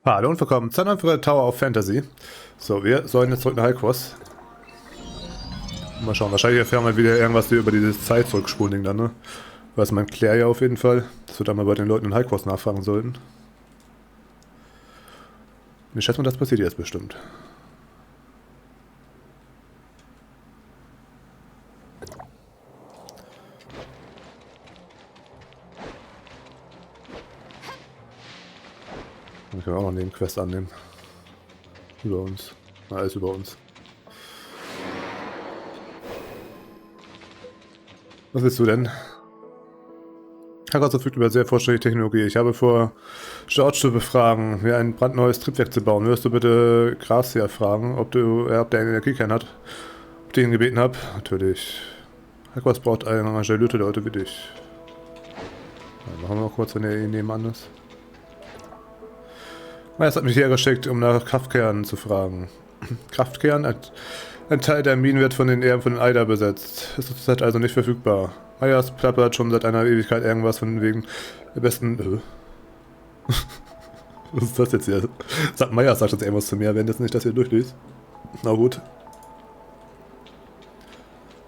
Hallo und willkommen zu einer neuen Folge Tower of Fantasy. So, wir sollen jetzt zurück nach Halkos. Mal schauen, wahrscheinlich erfahren wir wieder irgendwas über dieses Zeit zurückspulen Ding dann, ne? Weiß man Claire ja auf jeden Fall, dass wir da mal bei den Leuten in Halkos nachfragen sollten. Ich schätze mal, das passiert jetzt bestimmt. Dann können wir auch noch eine Nebenquest annehmen. Über uns. Na, alles über uns. Was willst du denn? Halkos verfügt über sehr fortschrittliche Technologie. Ich habe vor, George zu befragen, mir ein brandneues Triebwerk zu bauen. Wirst du bitte Gracia fragen, ob der einen Energiekern hat? Ob ich ihn gebeten habe? Natürlich. Halkos braucht engagierte Leute wie dich. Ja, machen wir mal kurz, wenn er ihn nebenan ist. Meyers hat mich hergeschickt, um nach Kraftkernen zu fragen. Kraftkern? Ein Teil der Minen wird von den Erben von den Eider besetzt. Ist zurzeit also nicht verfügbar. Meyers plappert schon seit einer Ewigkeit irgendwas von wegen der besten... Was ist das jetzt hier? Meyers sagt jetzt irgendwas zu mir, wenn das nicht das hier durchliest. Na gut.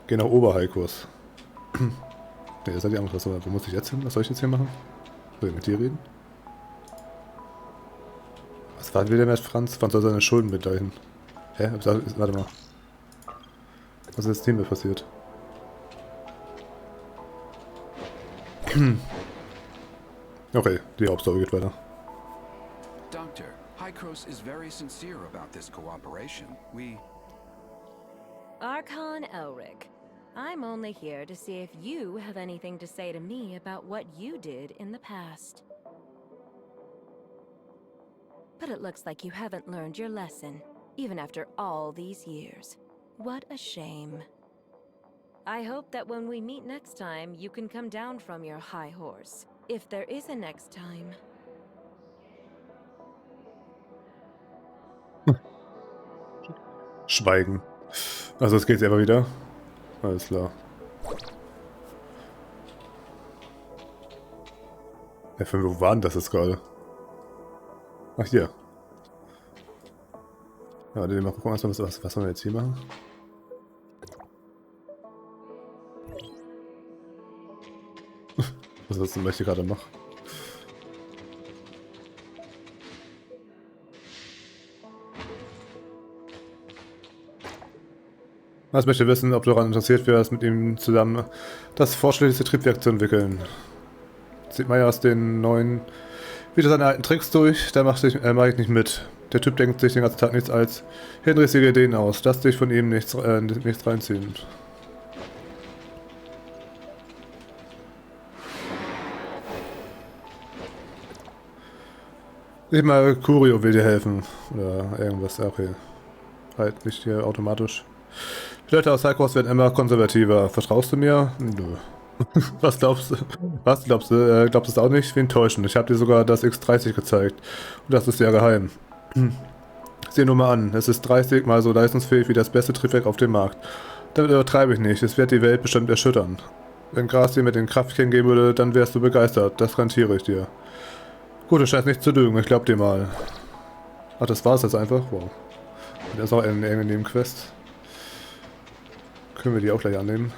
Geh nach Oberhalkos. Ne, das ist ja die andere Sache. Wo muss ich jetzt hin? Was soll ich jetzt hier machen? Soll ich mit dir reden? Was war wieder mit Franz? Franz soll seine Schulden begleichen. Hä? Warte mal. Was ist jetzt dem passiert? Okay, die Hauptstory geht weiter. Doctor, Hykros is very sincere about this cooperation. Archon Elric, I'm only here to see if you have anything to say to me about what you did in the past. But it looks like you haven't learned your lesson, even after all these years. What a shame. I hope that when we meet next time, you can come down from your high horse. If there is a next time. Schweigen. Also jetzt geht's einfach wieder. Alles klar. Ja, von wo war denn das jetzt gerade? Ach, hier. Ja, mal gucken, was wir jetzt hier machen. Was ist das, was ich gerade mache? Ich möchte wissen, ob du daran interessiert wärst, mit ihm zusammen das fortschrittlichste Triebwerk zu entwickeln. Zieht Meyers den neuen wieder seine alten Tricks durch, da mache ich nicht mit. Der Typ denkt sich den ganzen Tag nichts als hinrissige Ideen aus. Lass dich von ihm nichts reinziehen. Nicht mal Curio will dir helfen. Oder irgendwas, okay. Halt nicht hier automatisch. Die Leute aus Halkos werden immer konservativer. Vertraust du mir? Nö. Was glaubst du? Was glaubst du? Glaubst du es auch nicht? Wie enttäuschend. Ich habe dir sogar das X30 gezeigt. Und das ist ja geheim. Sieh nur mal an. Es ist 30 mal so leistungsfähig wie das beste Triebwerk auf dem Markt. Damit übertreibe ich nicht. Es wird die Welt bestimmt erschüttern. Wenn Gras dir mit den Kraftkern geben würde, dann wärst du begeistert. Das garantiere ich dir. Gut, du scheinst nicht zu lügen. Ich glaub dir mal. Ach, das war's jetzt einfach? Wow. Da ist auch eine Nebenquest. Können wir die auch gleich annehmen?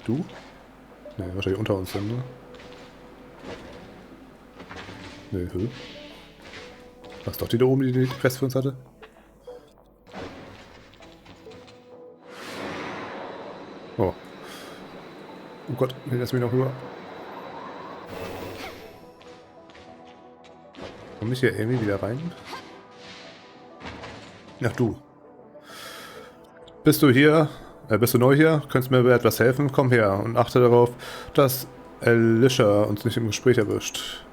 Du? Ne, wahrscheinlich unter uns dann, ne? Ne, hö. Was, doch die da oben, die die Quest für uns hatte? Oh. Oh Gott, nee, lass mich noch rüber. Komm ich hier irgendwie wieder rein? Ach du. Bist du neu hier? Könntest du mir bei etwas helfen? Komm her und achte darauf, dass Alicia uns nicht im Gespräch erwischt.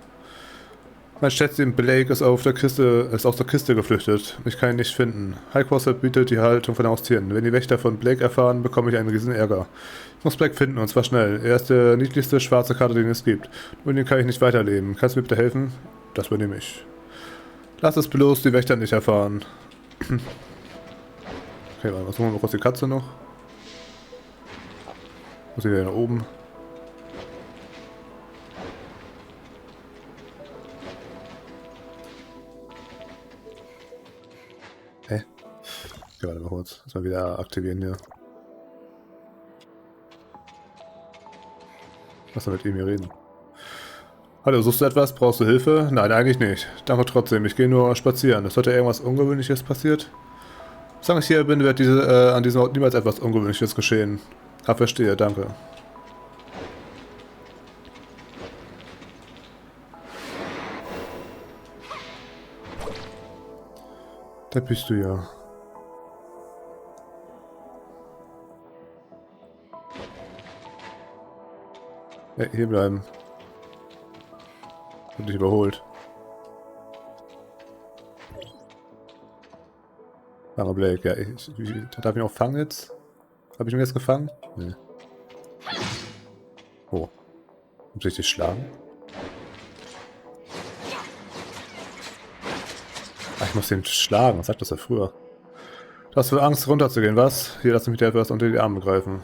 Mein Schätzchen Blake ist aus der Kiste geflüchtet. Ich kann ihn nicht finden. Halkos bietet die Haltung von Haustieren. Wenn die Wächter von Blake erfahren, bekomme ich einen riesen Ärger. Ich muss Blake finden und zwar schnell. Er ist der niedlichste schwarze Kater, den es gibt. Ohne ihn kann ich nicht weiterleben. Kannst du mir bitte helfen? Das übernehme ich. Lass es bloß die Wächter nicht erfahren. Okay, was machen wir kurz die Katze noch? Muss ich wieder nach oben? Okay, warte mal kurz. Lass mal wieder aktivieren hier. Lass mal mit ihm hier reden. Hallo, suchst du etwas? Brauchst du Hilfe? Nein, eigentlich nicht. Danke trotzdem. Ich gehe nur spazieren. Ist heute irgendwas Ungewöhnliches passiert? Solange ich hier bin, wird an diesem Ort niemals etwas Ungewöhnliches geschehen. Ah, verstehe. Danke. Da bist du ja. Hey, hier bleiben. Hab dich überholt. Sarah Blake, ja. Darf ich ihn auch fangen jetzt? Habe ich ihn jetzt gefangen? Nee. Oh. Muss ich dich schlagen? Ach, ich muss den schlagen. Was sagt das ja früher? Du hast wohl Angst, runterzugehen, was? Hier, lass mich dir etwas unter die Arme greifen.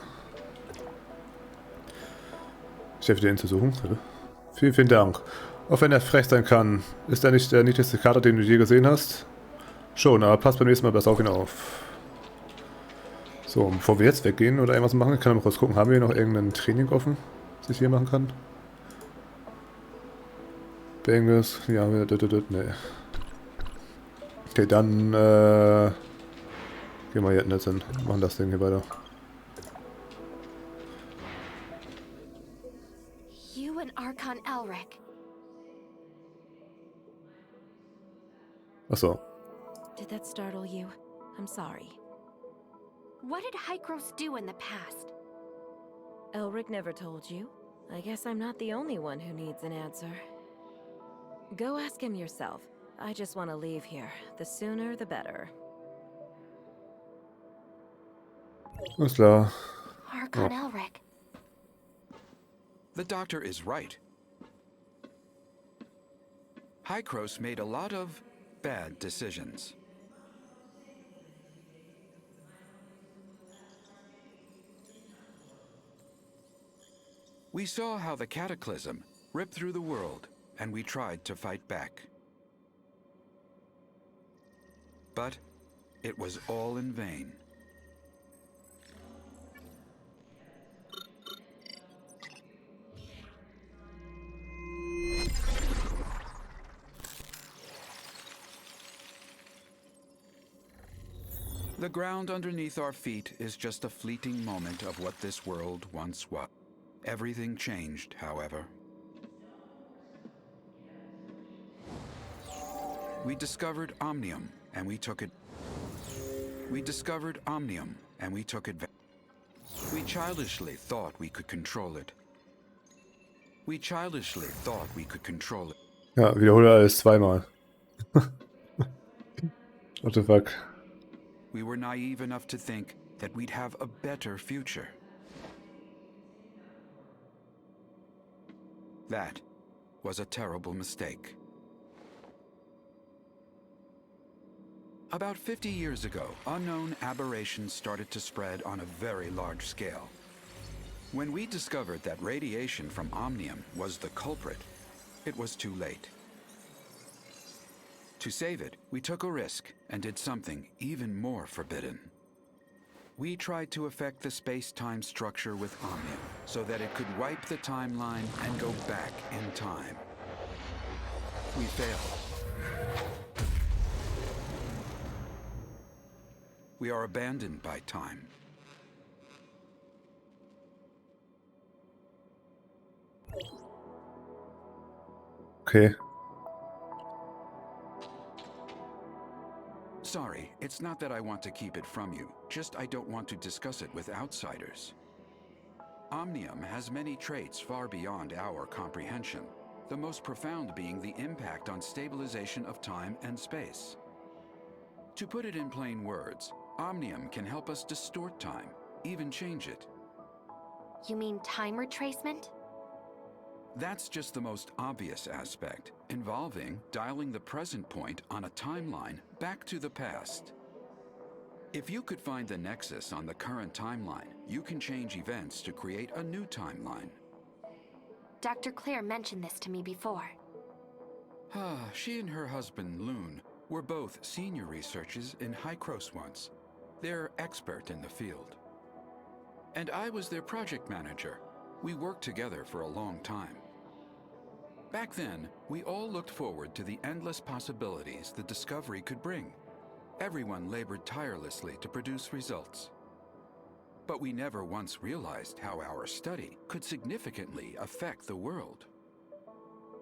Ich helfe dir ihn zu suchen. Vielen, vielen Dank. Auch wenn er frech sein kann, ist er nicht der niedlichste Kater, den du je gesehen hast? Schon, aber passt beim nächsten Mal besser auf ihn auf. So, bevor wir jetzt weggehen oder irgendwas machen, kann ich mal kurz gucken, haben wir hier noch irgendein Training offen, das ich hier machen kann? Bengals, ja, nee. Okay, dann, gehen wir hier jetzt hin. Machen das Ding hier weiter. You and Archon Elric. Achso. Did that startle you? I'm sorry. What did Hykros do in the past? Elric never told you. I guess I'm not the only one who needs an answer. Go ask him yourself. I just want to leave here. The sooner, the better. Alles klar. Archon Elric. The doctor is right. Hykros made a lot of bad decisions. We saw how the cataclysm ripped through the world, and we tried to fight back. But it was all in vain. The ground underneath our feet is just a fleeting moment of what this world once was. Everything changed, however. We discovered Omnium, and we took it. We discovered Omnium, and we took advantage. We childishly thought we could control it. We childishly thought we could control it. Ja, wiederhole alles zweimal. What the fuck? We were naive enough to think that we'd have a better future. That was a terrible mistake. About 50 years ago, unknown aberrations started to spread on a very large scale. When we discovered that radiation from Omnium was the culprit, it was too late. To save it, we took a risk and did something even more forbidden. We tried to affect the space-time structure with Omnium so that it could wipe the timeline and go back in time. We failed. We are abandoned by time. Okay. Sorry, it's not that I want to keep it from you, just I don't want to discuss it with outsiders. Omnium has many traits far beyond our comprehension, the most profound being the impact on stabilization of time and space. To put it in plain words, Omnium can help us distort time, even change it. You mean time retracement? That's just the most obvious aspect, involving dialing the present point on a timeline back to the past. If you could find the nexus on the current timeline, you can change events to create a new timeline. Dr. Claire mentioned this to me before. She and her husband, Loon, were both senior researchers in Hykros once. They're expert in the field. And I was their project manager. We worked together for a long time. Back then, we all looked forward to the endless possibilities the discovery could bring. Everyone labored tirelessly to produce results. But we never once realized how our study could significantly affect the world.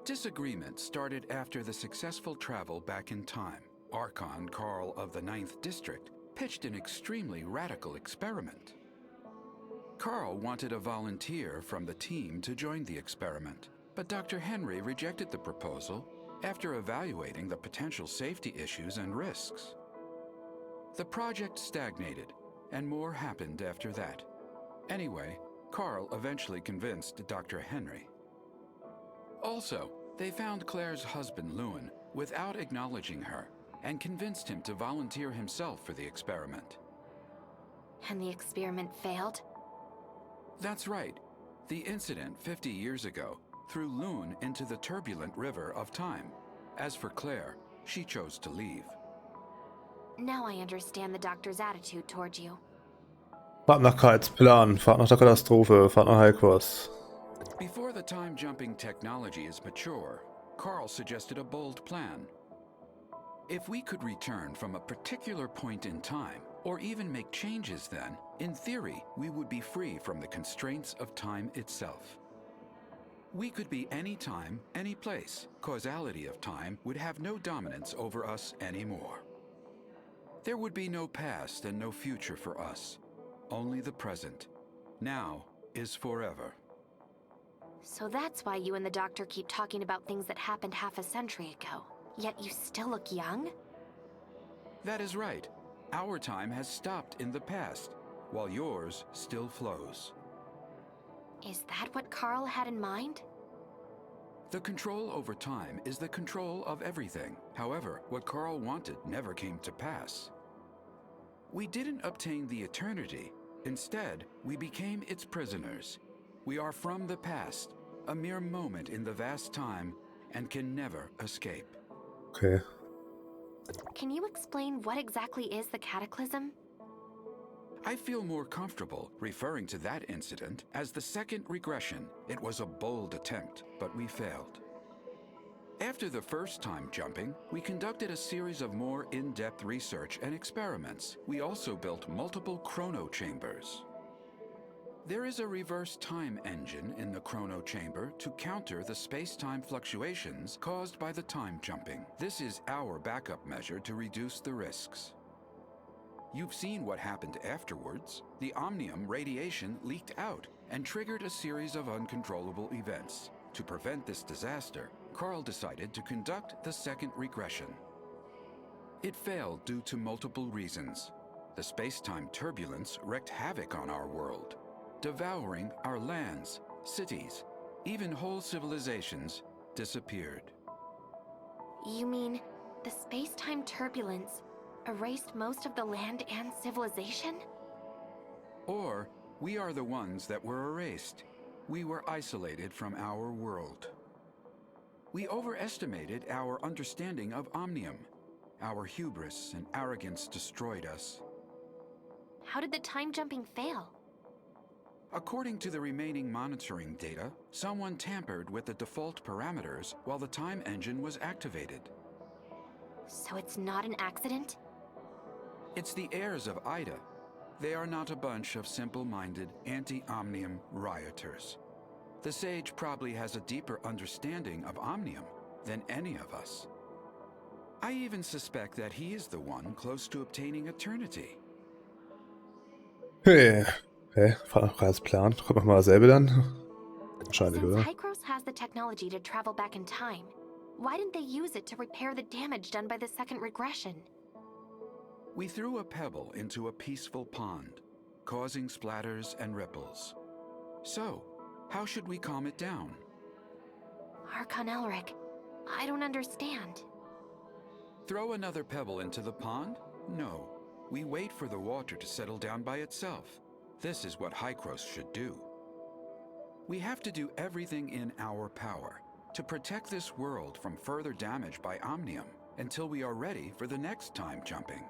Disagreement started after the successful travel back in time. Archon Carl of the 9th District pitched an extremely radical experiment. Carl wanted a volunteer from the team to join the experiment, but Dr. Henry rejected the proposal after evaluating the potential safety issues and risks. The project stagnated, and more happened after that. Anyway, Carl eventually convinced Dr. Henry. Also, they found Claire's husband Lewin without acknowledging her and convinced him to volunteer himself for the experiment. And the experiment failed? That's right. The incident 50 years ago threw Lewin into the turbulent river of time. As for Claire, she chose to leave. Now I understand the doctor's attitude toward you. Wartbarkeitsplan, Fahrt nach der Katastrophe, Fahrt nach Heikos. Before the time-jumping technology is mature, Carl suggested a bold plan. If we could return from a particular point in time, or even make changes then, in theory, we would be free from the constraints of time itself. We could be any time, any place. Causality of time would have no dominance over us anymore. There would be no past and no future for us, only the present. Now is forever. So that's why you and the doctor keep talking about things that happened half a century ago. Yet you still look young? That is right. Our time has stopped in the past, while yours still flows. Is that what Carl had in mind? The control over time is the control of everything. However, what Carl wanted never came to pass. We didn't obtain the eternity. Instead, we became its prisoners. We are from the past, a mere moment in the vast time, and can never escape. Okay. Can you explain what exactly is the cataclysm? I feel more comfortable referring to that incident as the second regression. It was a bold attempt, but we failed. After the first time jumping, we conducted a series of more in-depth research and experiments. We also built multiple chrono chambers. There is a reverse time engine in the chrono chamber to counter the space-time fluctuations caused by the time jumping. This is our backup measure to reduce the risks. You've seen what happened afterwards. The omnium radiation leaked out and triggered a series of uncontrollable events. To prevent this disaster, Carl decided to conduct the second regression. It failed due to multiple reasons. The space-time turbulence wreaked havoc on our world, devouring our lands, cities, even whole civilizations disappeared. You mean the space-time turbulence erased most of the land and civilization? Or we are the ones that were erased. We were isolated from our world. We overestimated our understanding of omnium. Our hubris and arrogance destroyed us. How did the time jumping fail? According to the remaining monitoring data, someone tampered with the default parameters while the time engine was activated. So it's not an accident? It's the heirs of Ida. They are not a bunch of simple-minded, anti-omnium rioters. The sage probably has a deeper understanding of omnium than any of us. I even suspect that he is the one close to obtaining eternity. Hey. Okay, Fahrradplan. Kommt nochmal dasselbe dann? Wahrscheinlich, Since oder? Hykros has the technology to travel back in time, why didn't they use it to repair the damage done by the second regression? We threw a pebble into a peaceful pond, causing splatters and ripples. So, how should we calm it down? Archon Elric, I don't understand. Throw another pebble into the pond? No. We wait for the water to settle down by itself. This is what Hykros should do. We have to do everything in our power to protect this world from further damage by omnium until we are ready for the next time jumping.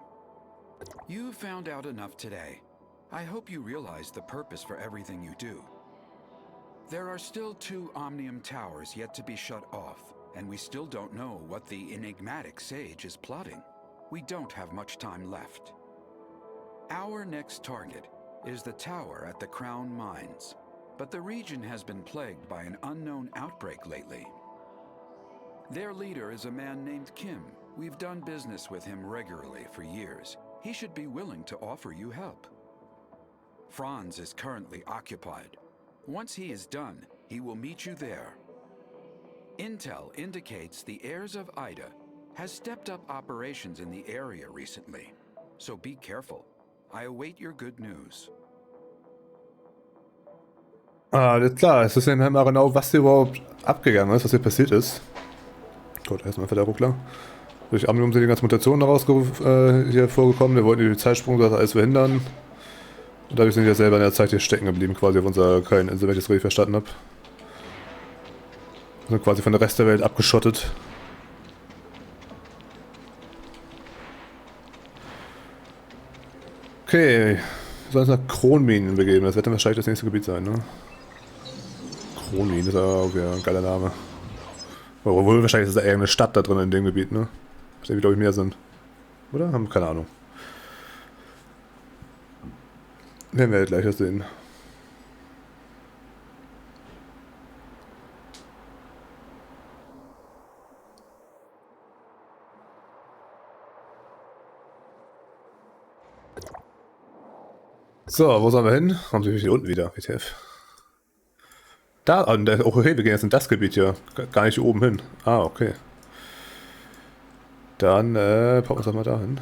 You found out enough today. I hope you realize the purpose for everything you do. There are still 2 Omnium towers yet to be shut off, and we still don't know what the enigmatic sage is plotting. We don't have much time left. Our next target is the tower at the Crown Mines, but the region has been plagued by an unknown outbreak lately. Their leader is a man named Kim. We've done business with him regularly for years. He should be willing to offer you help. Franz is currently occupied. Once he is done, he will meet you there. Intel indicates the heirs of Ida has stepped up operations in the area recently, so be careful. I await your good news. Alles klar, es ist ja mal genau, was hier überhaupt abgegangen ist, was hier passiert ist. Gut, erstmal einfach der Ruckler. Durch Omnium sind die ganzen Mutationen daraus hier vorgekommen. Wir wollten die Zeitsprung das alles verhindern. Und dadurch sind wir selber in der Zeit hier stecken geblieben, quasi auf unserer kleinen Insel, wenn ich das richtig verstanden habe. Wir sind quasi von der Rest der Welt abgeschottet. Okay, wir sollen uns nach Kronminen begeben. Das wird dann wahrscheinlich das nächste Gebiet sein, ne? Kronminen ist auch wieder ein geiler Name. Obwohl, wahrscheinlich ist da irgendeine Stadt da drin in dem Gebiet, ne? Was irgendwie, glaube ich, mehr sind. Oder? Haben keine Ahnung. Werden wir gleich das sehen. So, wo sollen wir hin? Warum sind wir hier unten wieder? WTF. Da, oh, okay, wir gehen jetzt in das Gebiet hier. Gar nicht hier oben hin. Ah, okay. Dann, packen wir uns doch mal dahin.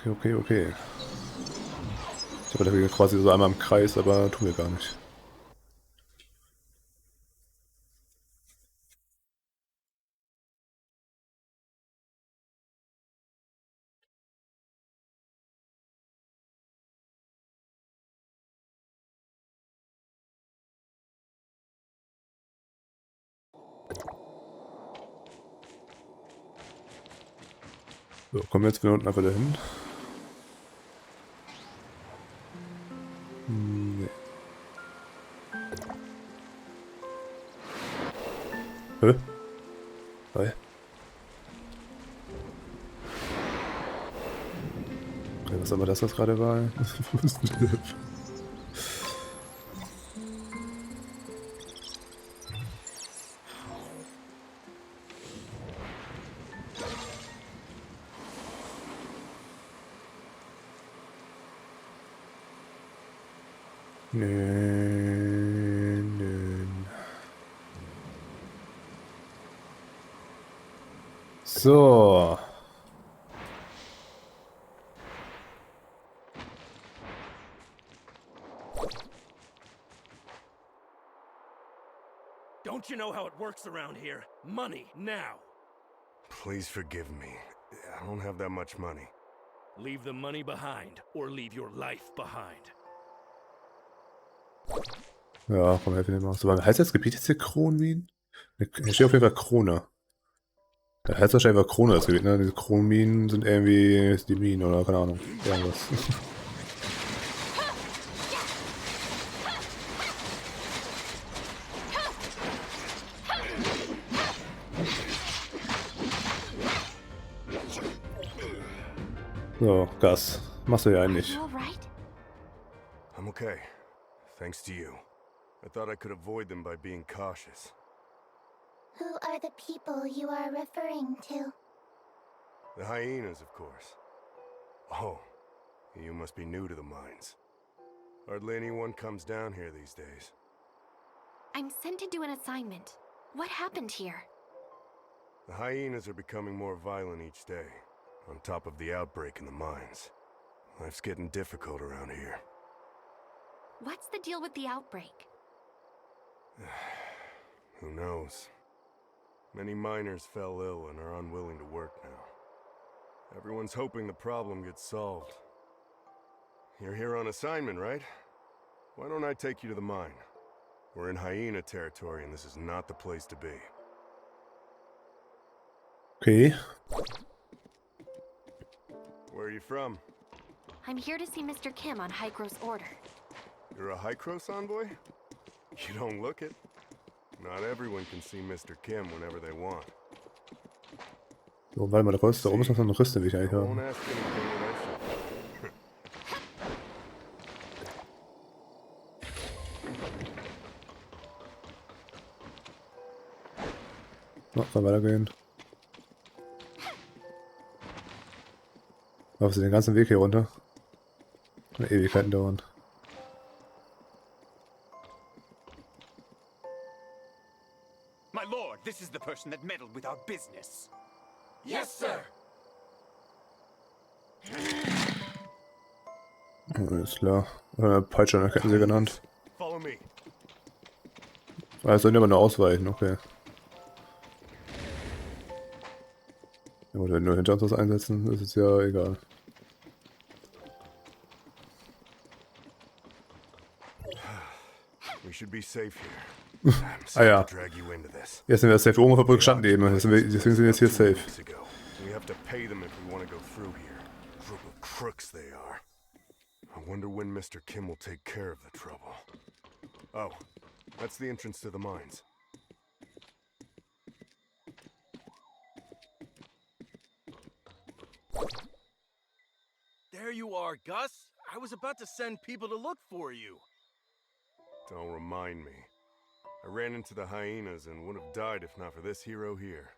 Okay. Ich habe da quasi so einmal im Kreis, aber tun wir gar nicht. So, kommen wir jetzt wieder unten einfach dahin. Nee. Hä? Hi. Okay, was aber das jetzt gerade war? Nö. So. Don't you know how it works around here? Money, now! Please forgive me. I don't have that much money. Leave the money behind, or leave your life behind. Ja, komm, helfen wir mal. So, heißt das Gebiet jetzt hier Kronminen? Hier steht auf jeden Fall Krone. Da heißt wahrscheinlich einfach Krone das Gebiet, ne? Diese Kronminen sind irgendwie die Minen oder keine Ahnung. Irgendwas. So, Gas. Machst du ja eigentlich. All right? I'm okay. Thanks to you. I thought I could avoid them by being cautious. Who are the people you are referring to? The hyenas, of course. Oh, you must be new to the mines. Hardly anyone comes down here these days. I'm sent to do an assignment. What happened here? The hyenas are becoming more violent each day, on top of the outbreak in the mines. Life's getting difficult around here. What's the deal with the outbreak? Who knows? Many miners fell ill and are unwilling to work now. Everyone's hoping the problem gets solved. You're here on assignment, right? Why don't I take you to the mine? We're in hyena territory and this is not the place to be. Okay. you from? I'm here to see Mr. Kim on Hykro's order. You're a Hykros envoy? You don't look it. Not everyone can see Mr. Kim whenever they want. So, warte mal, da oben ist noch so eine Rüste, wie ich eigentlich I won't habe. ask anything that I should. No, kann weitergehen. Lauf sie den ganzen Weg hier runter. Eine Ewigkeiten dauern. My lord, this is the person that meddled with our business. Yes, sir. Alles klar. Peitsche an der Kettensäge genannt. Follow me. Also immer nur ausweichen, okay. Ja, oder nur hinter uns was einsetzen, ist es ja egal. We should be safe here. I'm sorry ja. to drag you into this. Jetzt sind wir safe. Oben auf der Brücke standen eben. Deswegen sind wir jetzt hier safe. We have to pay them if we want to go through here. Group of crooks they are. I wonder when Mr. Kim will take care of the trouble. Oh, that's the entrance to the mines. There you are, Gus. I was about to send people to look for you. Don't remind me. I ran into the hyenas and would have died if not for this hero here.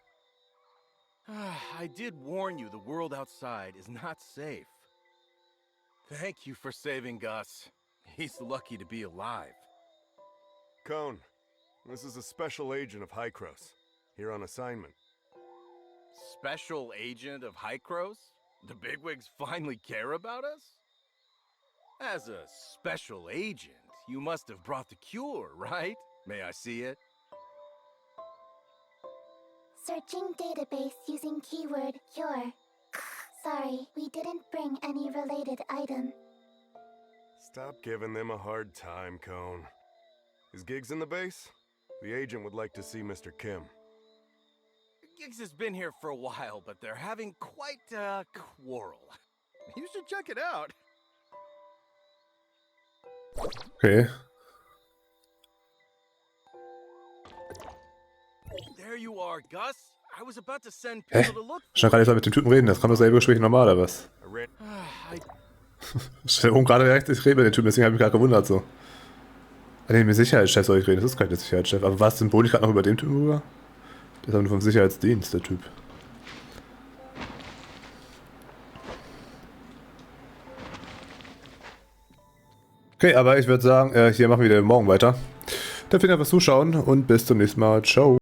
I did warn you the world outside is not safe. Thank you for saving Gus. He's lucky to be alive. Cone, this is a special agent of Hykros, here on assignment. Special agent of Hykros? The bigwigs finally care about us? As a special agent, you must have brought the cure, right? May I see it? Searching database using keyword cure. Sorry, we didn't bring any related item. Stop giving them a hard time, Cone. Is Giggs in the base? The agent would like to see Mr. Kim. Giggs has been here for a while, but they're having quite a quarrel. You should check it out. Okay. There you are, Gus. I was about to send people to look Ich kann gar nicht mit dem Typen reden. Das kann doch selber Gespräch normal, oder was? Ich oben gerade rechts, ich rede mit dem Typen, deswegen habe ich mich gerade gewundert so. Nee, mit Sicherheitschef soll ich reden, das ist kein Sicherheitschef. Aber was symbol ich gerade noch über dem Typen rüber? Der ist aber nur vom Sicherheitsdienst, der Typ. Okay, aber ich würde sagen, hier machen wir wieder morgen weiter. Dann vielen Dank fürs Zuschauen und bis zum nächsten Mal. Ciao.